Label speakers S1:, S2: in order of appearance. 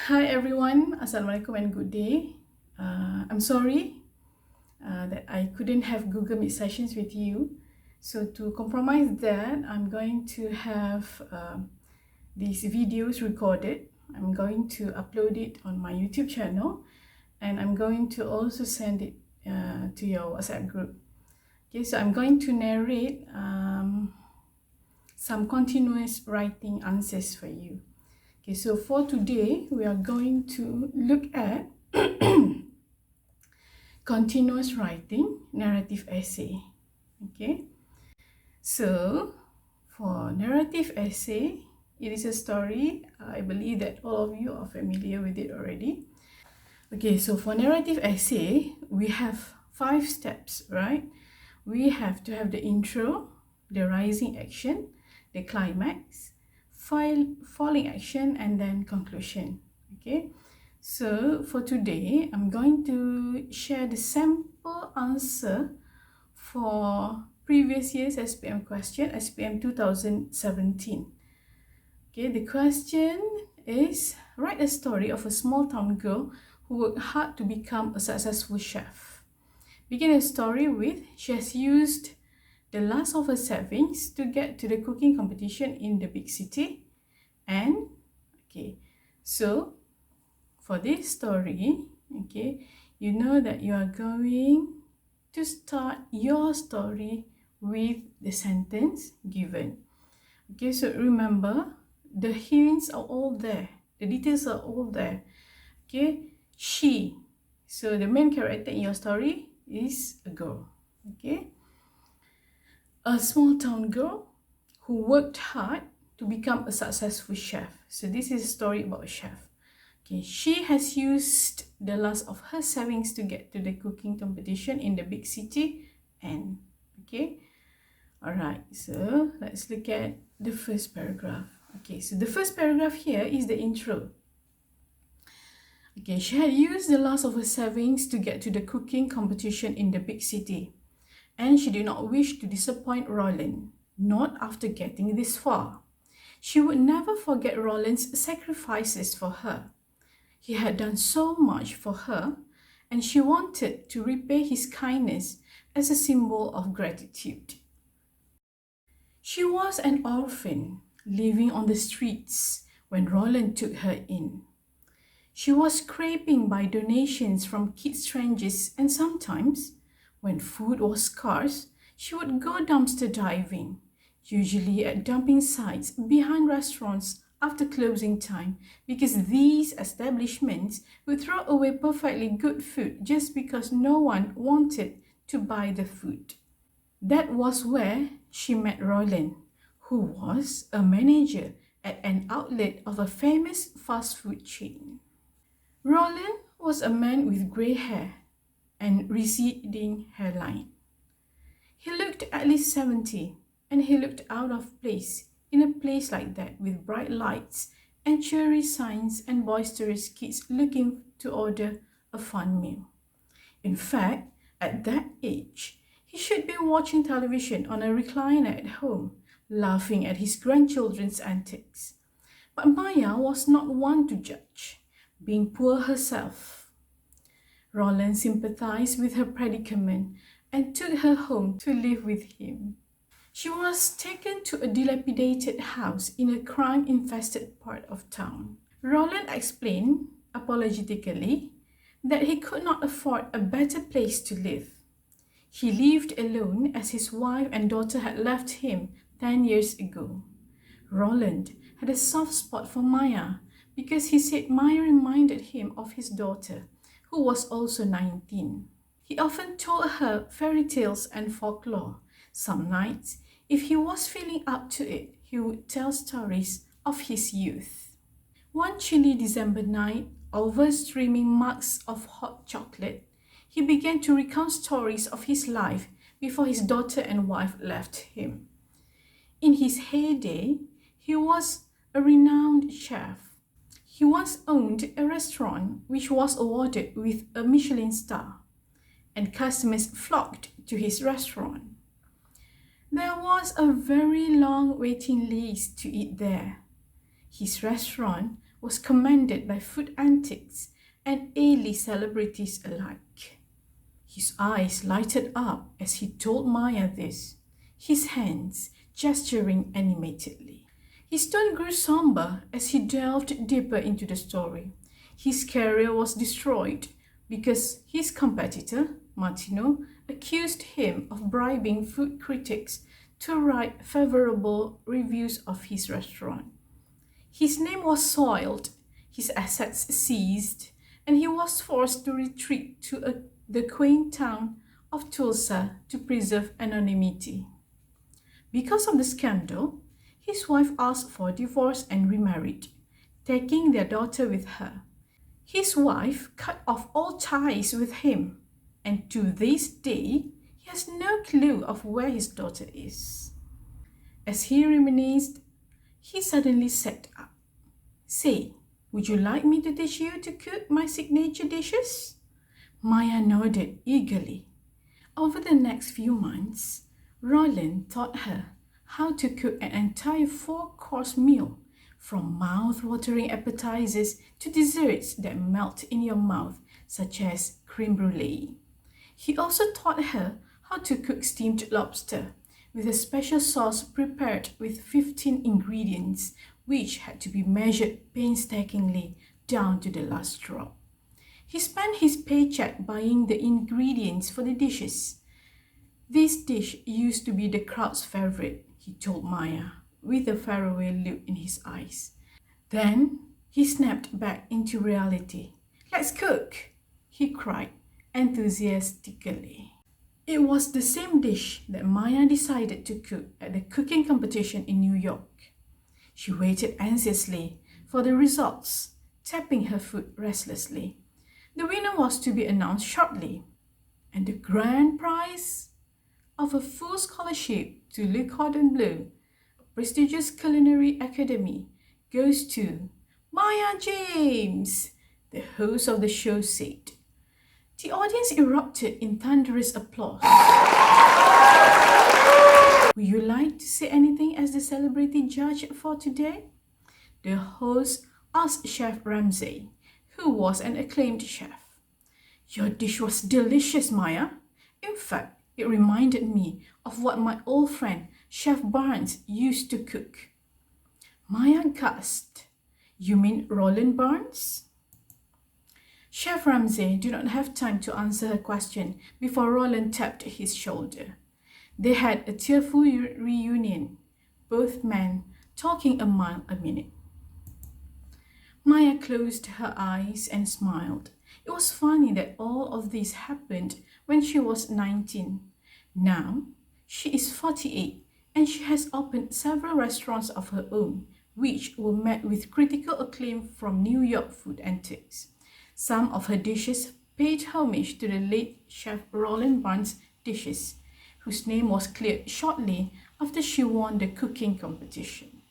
S1: Hi everyone, Assalamualaikum and good day. I'm sorry that I couldn't have Google Meet sessions with you. So to compromise that, I'm going to have these videos recorded. I'm going to upload it on my YouTube channel, and I'm going to also send it to your WhatsApp group. Okay, so I'm going to narrate some continuous writing answers for you. Okay, so for today, we are going to look at continuous writing narrative essay. Okay, so for narrative essay, it is a story. I believe that all of you are familiar with it already. Okay, so for narrative essay, we have 5 steps, right? We have to have the intro, the rising action, the climax, falling action, and then conclusion. Okay, so for today, I'm going to share the sample answer for previous year's SPM question, SPM 2017. Okay, the question is, write a story of a small town girl who worked hard to become a successful chef. Begin a story with, she has used the last of her savings to get to the cooking competition in the big city. And, okay, so for this story, okay, you know that you are going to start your story with the sentence given. Okay, so remember, the hints are all there, the details are all there. Okay, she, so the main character in your story is a girl. Okay, a small town girl who worked hard to become a successful chef. So this is a story about a chef. Okay, she has used the last of her savings to get to the cooking competition in the big city. And okay, all right, so let's look at the first paragraph. Okay, so the first paragraph here is the intro. Okay, she had used the last of her savings to get to the cooking competition in the big city, and she did not wish to disappoint Roland, not after getting this far. She would never forget Roland's sacrifices for her. He had done so much for her, and she wanted to repay his kindness as a symbol of gratitude. She was an orphan, living on the streets when Roland took her in. She was scraping by donations from kid strangers, and sometimes, when food was scarce, she would go dumpster diving, usually at dumping sites behind restaurants after closing time, because these establishments would throw away perfectly good food just because no one wanted to buy the food. That was where she met Roland, who was a manager at an outlet of a famous fast food chain. Roland was a man with grey hair and receding hairline. He looked at least 70, and he looked out of place in a place like that with bright lights and cheery signs and boisterous kids looking to order a fun meal. In fact, at that age, he should be watching television on a recliner at home, laughing at his grandchildren's antics. But Maya was not one to judge, being poor herself. Roland sympathized with her predicament and took her home to live with him. She was taken to a dilapidated house in a crime-infested part of town. Roland explained, apologetically, that he could not afford a better place to live. He lived alone as his wife and daughter had left him 10 years ago. Roland had a soft spot for Maya because he said Maya reminded him of his daughter, who was also 19. He often told her fairy tales and folklore. Some nights, if he was feeling up to it, he would tell stories of his youth. One chilly December night, over streaming mugs of hot chocolate, he began to recount stories of his life before his daughter and wife left him. In his heyday, he was a renowned chef. He once owned a restaurant which was awarded with a Michelin star, and customers flocked to his restaurant. There was a very long waiting list to eat there. His restaurant was commended by food antics and A-list celebrities alike. His eyes lighted up as he told Maya this, his hands gesturing animatedly. His tone grew somber as he delved deeper into the story. His career was destroyed because his competitor, Martino, accused him of bribing food critics to write favorable reviews of his restaurant. His name was soiled, his assets seized, and he was forced to retreat to the quaint town of Tulsa to preserve anonymity. Because of the scandal, his wife asked for divorce and remarried, taking their daughter with her. His wife cut off all ties with him, and to this day, he has no clue of where his daughter is. As he reminisced, he suddenly sat up. "Say, would you like me to teach you to cook my signature dishes?" Maya nodded eagerly. Over the next few months, Roland taught her how to cook an entire 4-course meal, from mouth-watering appetizers to desserts that melt in your mouth, such as creme brulee. He also taught her how to cook steamed lobster with a special sauce prepared with 15 ingredients, which had to be measured painstakingly down to the last drop. He spent his paycheck buying the ingredients for the dishes. "This dish used to be the crowd's favorite," he told Maya, with a faraway look in his eyes. Then he snapped back into reality. "Let's cook!" he cried enthusiastically. It was the same dish that Maya decided to cook at the cooking competition in New York. She waited anxiously for the results, tapping her foot restlessly. The winner was to be announced shortly, and the grand prize of a full scholarship to Le Cordon Bleu, a prestigious culinary academy, goes to Maya James, the host of the show said. The audience erupted in thunderous applause. "Would you like to say anything as the celebrity judge for today?" the host asked Chef Ramsay, who was an acclaimed chef. "Your dish was delicious, Maya. In fact, it reminded me of what my old friend Chef Barnes used to cook." Maya gasped. "You mean Roland Barnes?" Chef Ramsay did not have time to answer her question before Roland tapped his shoulder. They had a tearful reunion, both men talking a mile a minute. Maya closed her eyes and smiled. It was funny that all of this happened when she was 19. Now, she is 48 and she has opened several restaurants of her own, which were met with critical acclaim from New York food antics. Some of her dishes paid homage to the late chef Roland Barnes' dishes, whose name was cleared shortly after she won the cooking competition.